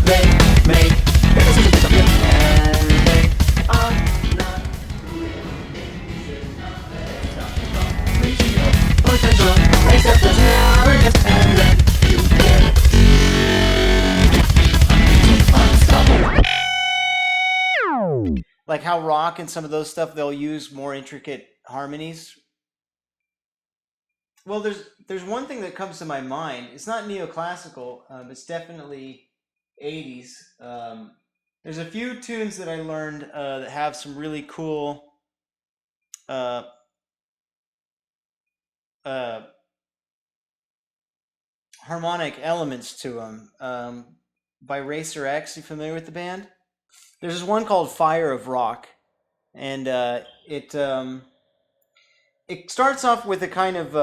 they make their decisions appear, and they are not reaching your potential. Accept the challenges, and then you get unstoppable. Like how rock and some of those stuff, they'll use more intricate harmonies. Well, there's one thing that comes to my mind. It's not neoclassical. It's definitely 80s. There's a few tunes that I learned that have some really cool uh, uh, harmonic elements to them. By Racer X, you familiar with the band? There's this one called Fire of Rock, and it starts off with a kind of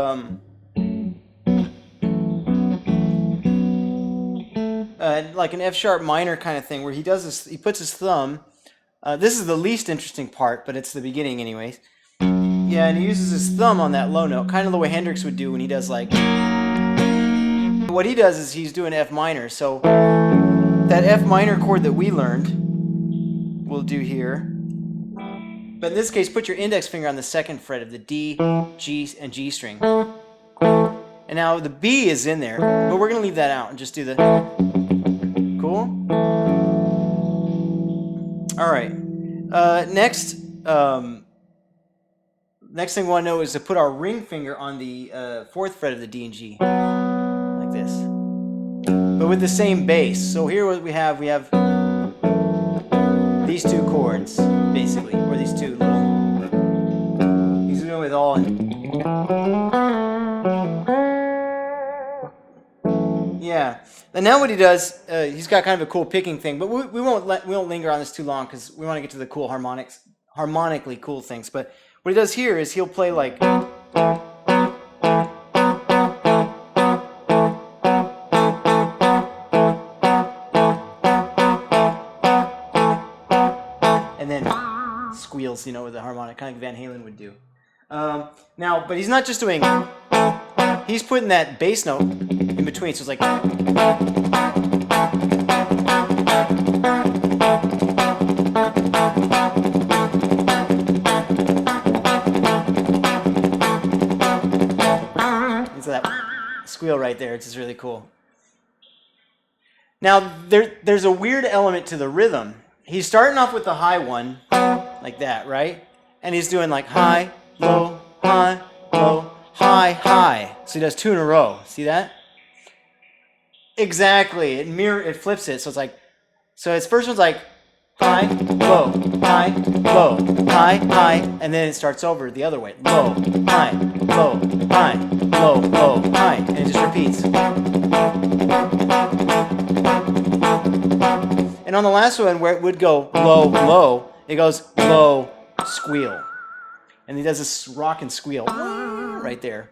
like an F sharp minor kind of thing, where he does this. He puts his thumb. This is the least interesting part, but it's the beginning, anyways. Yeah, and he uses his thumb on that low note, kind of the way Hendrix would do when he does like. What he does is he's doing F minor, so that F minor chord that we learned, we'll do here. But in this case, put your index finger on the second fret of the D, G, and G string. And now the B is in there, but we're going to leave that out and just do the... Cool? All right. Next thing we want to know is to put our ring finger on the fourth fret of the D and G. Like this. But with the same bass. So here what we have these two chords, basically, or these two little. He's doing it all. Yeah. And now what he does, he's got kind of a cool picking thing, but we won't linger on this too long because we want to get to the cool harmonically cool things. But what he does here is he'll play like. Squeals, you know, with the harmonic, kind of like Van Halen would do. Now, but he's not just doing, he's putting that bass note in between, so it's like. And so that squeal right there, it's just really cool. Now, there's a weird element to the rhythm. He's starting off with the high one, like that, right? And he's doing like high, low, high, low, high, high. So he does two in a row. See that? Exactly. It flips it. So it's like, so its first one's like high, low, high, low, high, high, and then it starts over the other way. Low, high, low, high, low, low, high, and it just repeats. And on the last one, where it would go low, low, it goes low, squeal. And he does this rock and squeal right there.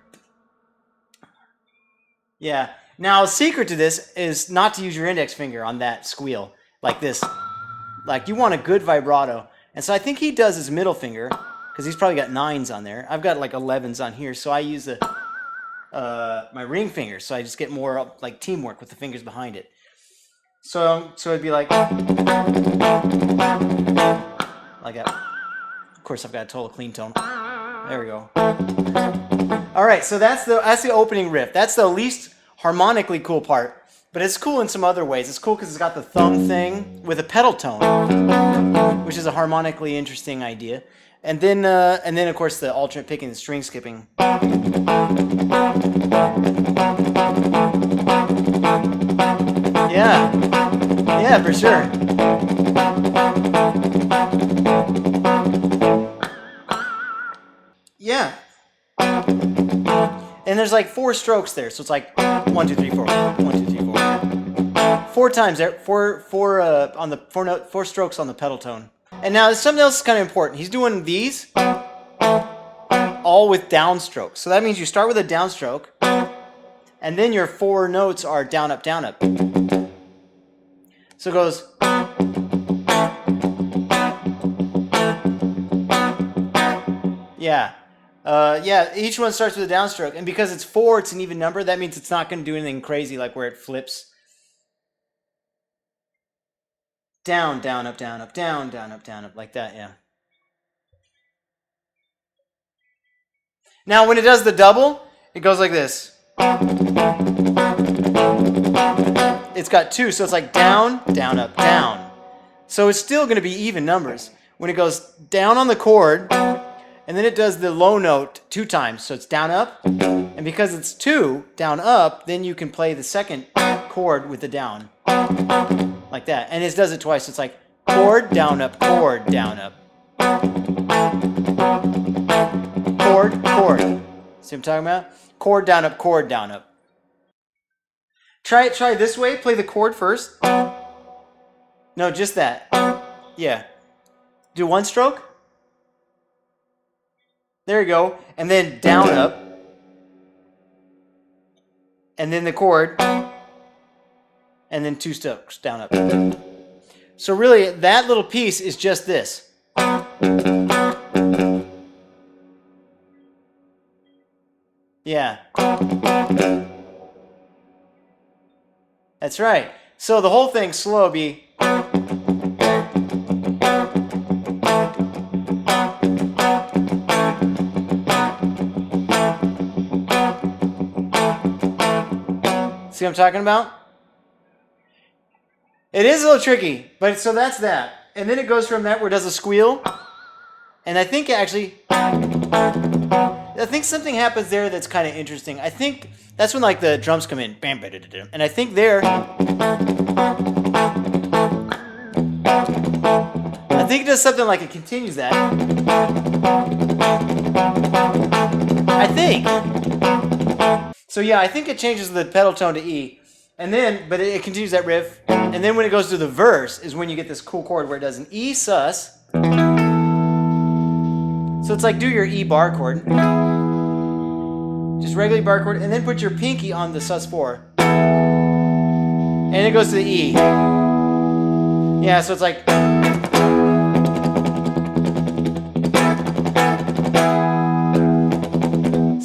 Yeah. Now, a secret to this is not to use your index finger on that squeal, like this. Like, you want a good vibrato. And so I think he does his middle finger, because he's probably got 9s on there. I've got like 11s on here, so I use my ring finger, so I just get more like teamwork with the fingers behind it. So it'd be like that. Of course, I've got a total clean tone. There we go. All right, so that's the opening riff. That's the least harmonically cool part, but it's cool in some other ways. It's cool because it's got the thumb thing with a pedal tone, which is a harmonically interesting idea. And then of course the alternate picking, the string skipping. Yeah, for sure. Yeah. And there's like 4 strokes there, so it's like 1, 2, 3, 4, 1, 2, 3, 4. 4 times there, 4 on the 4 strokes on the pedal tone. And now something else is kind of important. He's doing these all with downstrokes. So that means you start with a downstroke, and then your 4 notes are down, up, down, up. So it goes. Yeah. Each one starts with a downstroke. And because it's 4, it's an even number. That means it's not going to do anything crazy like where it flips. down, down, up, down, up, down, down, up, down, up, like that, yeah. Now, when it does the double, it goes like this. It's got 2, so it's like down, down, up, down. So it's still going to be even numbers. When it goes down on the chord, and then it does the low note 2 times, so it's down, up. And because it's 2, down, up, then you can play the second chord with the down. Like that. And it does it twice. It's like chord, down, up, chord, down, up. Chord, chord. See what I'm talking about? Chord, down, up, chord, down, up. Try it this way. Play the chord first. No, just that. Yeah. Do 1 stroke. There you go. And then down, up. And then the chord. And then 2 strokes, down, up. So really, that little piece is just this. Yeah. That's right. So the whole thing slow be. See what I'm talking about? It is a little tricky, but so that's that. And then it goes from that where it does a squeal. And I think actually, I think something happens there that's kind of interesting. I think that's when like the drums come in. Bam, and I think there, I think it does something like it continues that. I think. So yeah, I think it changes the pedal tone to E. And then, but it continues that riff. And then when it goes to the verse is when you get this cool chord where it does an E sus. So it's like do your E bar chord. Just regular bar chord. And then put your pinky on the sus4. And it goes to the E. Yeah, so it's like.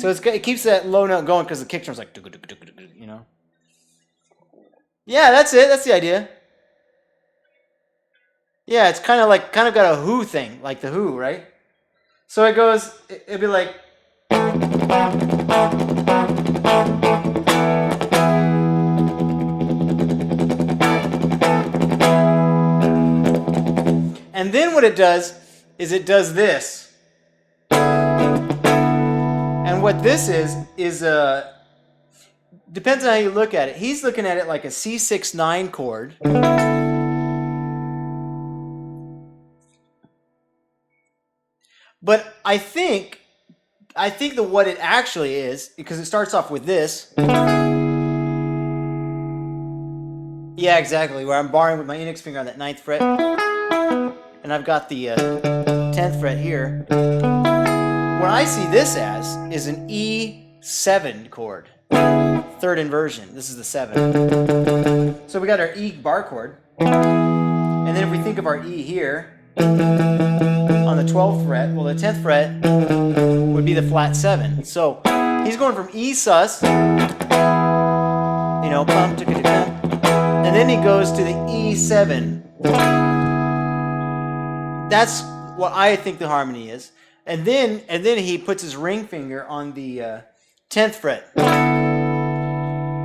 So it keeps that low note going because the kick drum's like, you know. Yeah, that's it. That's the idea. Yeah, it's kind of got a Who thing, like the Who, right? So it goes, it'd be like. And then what it does is it does this. And what this is depends on how you look at it. He's looking at it like a C6-9 chord. But I think what it actually is, because it starts off with this. Yeah, exactly, where I'm barring with my index finger on that 9th fret. And I've got the 10th fret here. What I see this as is an E7 chord. 3rd inversion. This is the 7. So we got our E bar chord. And then if we think of our E here, on the 12th fret, well, the 10th fret would be the flat 7. So he's going from E sus, you know, and then he goes to the E7. That's what I think the harmony is. And then he puts his ring finger on the 10th fret,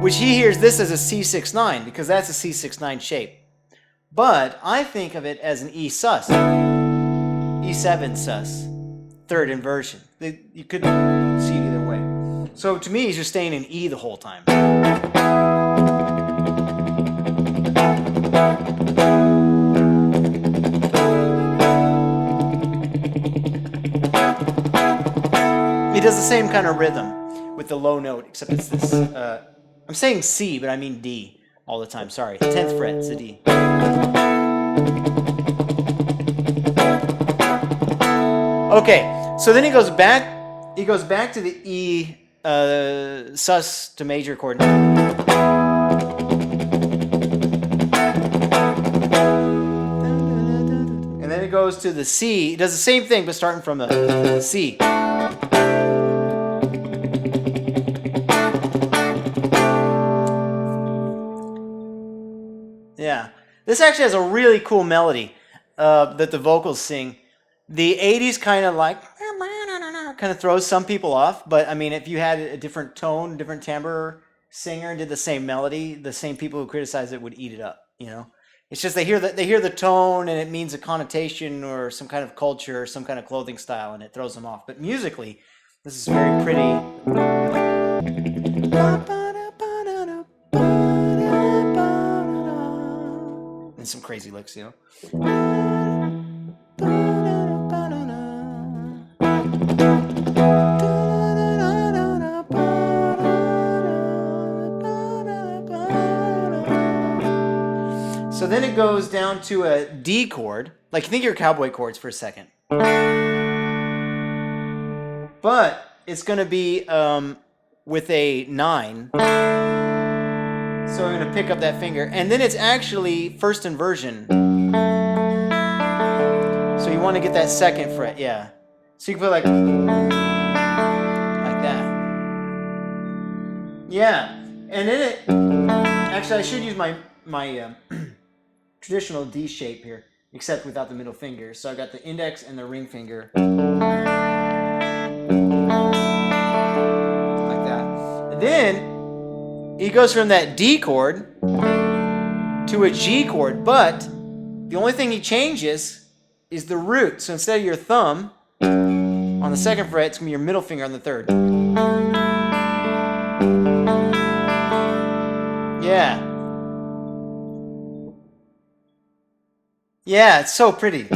which he hears this as a C6-9 because that's a C6-9 shape. But I think of it as an E sus, E7 sus, 3rd inversion. You could see it either way. So to me, he's just staying in E the whole time. He does the same kind of rhythm with the low note, except it's this. I'm saying C, but I mean D all the time. Sorry, 10th fret, it's a D. Okay, so then he goes back. He goes back to the E sus to major chord. And then it goes to the C. It does the same thing, but starting from the C. Yeah. This actually has a really cool melody that the vocals sing. The 80s kind of like kind of throws some people off, but I mean, if you had a different tone, different timbre singer and did the same melody, the same people who criticize it would eat it up. You know, it's just they hear the tone and it means a connotation or some kind of culture or some kind of clothing style, and it throws them off. But musically, this is very pretty. And some crazy licks, you know. So then it goes down to a D chord. Like, think of your cowboy chords for a second. But it's going to be with a 9. So I'm going to pick up that finger. And then it's actually first inversion. So you want to get that second fret, yeah. So you can put like that. Yeah. And then it... Actually, I should use my traditional D shape here, except without the middle finger. So I got the index and the ring finger. Like that. And then he goes from that D chord to a G chord, but the only thing he changes is the root. So instead of your thumb on the second fret, it's going to be your middle finger on the third. Yeah. Yeah, it's so pretty. Like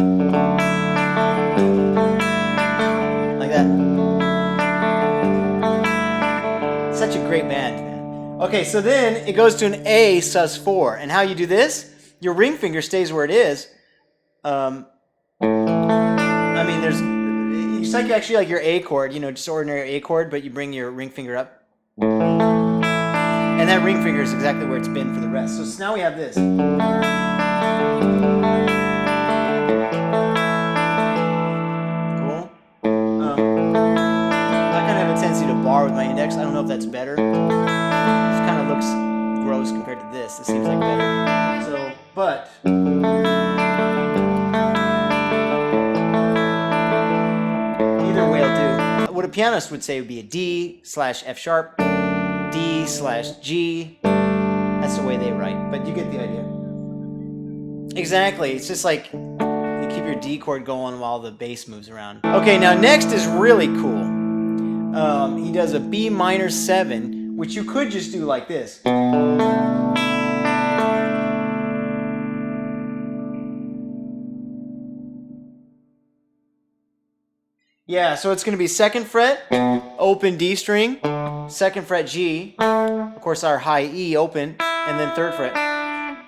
that. Such a great band, man. Okay, so then it goes to an A sus4. And how you do this? Your ring finger stays where it is. I mean, it's like actually like your A chord, you know, just ordinary A chord, but you bring your ring finger up. And that ring finger is exactly where it's been for the rest. So now we have this. Cool. I kind of have a tendency to bar with my index. I don't know if that's better. This kind of looks gross compared to this. This seems like better. So, but... either way will do. What a pianist would say would be a D/F sharp, D/G. That's the way they write, but you get the idea. Exactly. It's just like you keep your D chord going while the bass moves around. Okay, now next is really cool. He does a B minor 7, which you could just do like this. Yeah, so it's going to be second fret, open D string, second fret G, of course our high E open, and then third fret.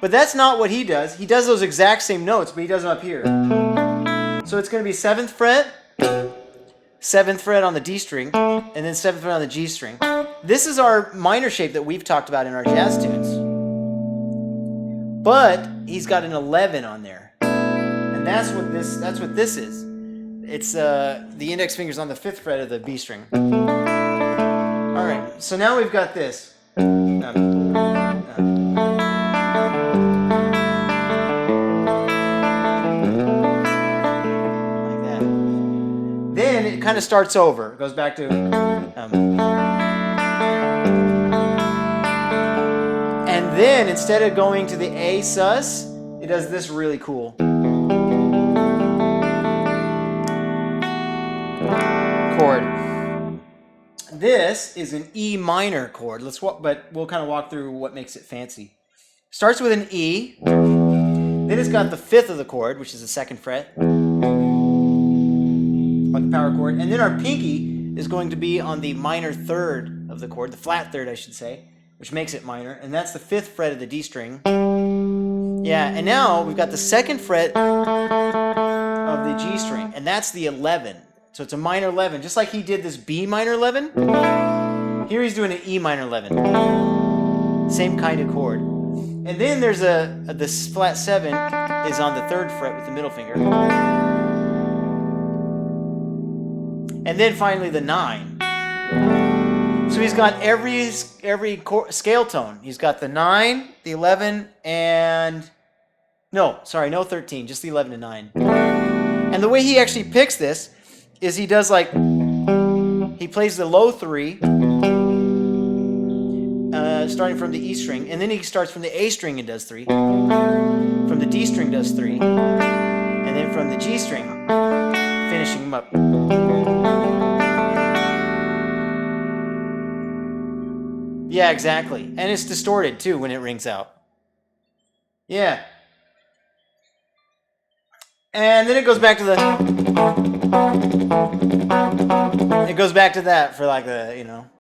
But that's not what he does. He does those exact same notes, but he does them up here. So it's going to be 7th fret on the D string, and then 7th fret on the G string. This is our minor shape that we've talked about in our jazz tunes. But he's got an 11 on there. And that's what this is. It's the index finger's on the 5th fret of the B string. All right, so now we've got this. Like that. Then it kind of starts over. It goes back to. And then instead of going to the A sus, it does this really cool chord. This is an E minor chord. But we'll kind of walk through what makes it fancy. Starts with an E. Then it's got the 5th of the chord, which is the 2nd fret, like the power chord. And then our pinky is going to be on the minor 3rd of the chord, the flat 3rd, I should say, which makes it minor. And that's the 5th fret of the D string. Yeah, and now we've got the 2nd fret of the G string, and that's the 11. So it's a minor 11, just like he did this B minor 11. Here he's doing an E minor 11. Same kind of chord. And then there's this flat 7 is on the 3rd fret with the middle finger. And then finally the 9. So he's got every scale tone. He's got the 9, the 11, and No, sorry, no 13, just the 11 to 9. And the way he actually picks this is he does like, he plays the low 3, starting from the E string, and then he starts from the A string and does 3, from the D string does 3, and then from the G string, finishing him up. Yeah, exactly. And it's distorted too when it rings out. Yeah. And then it goes back to the... It goes back to that for like the, you know...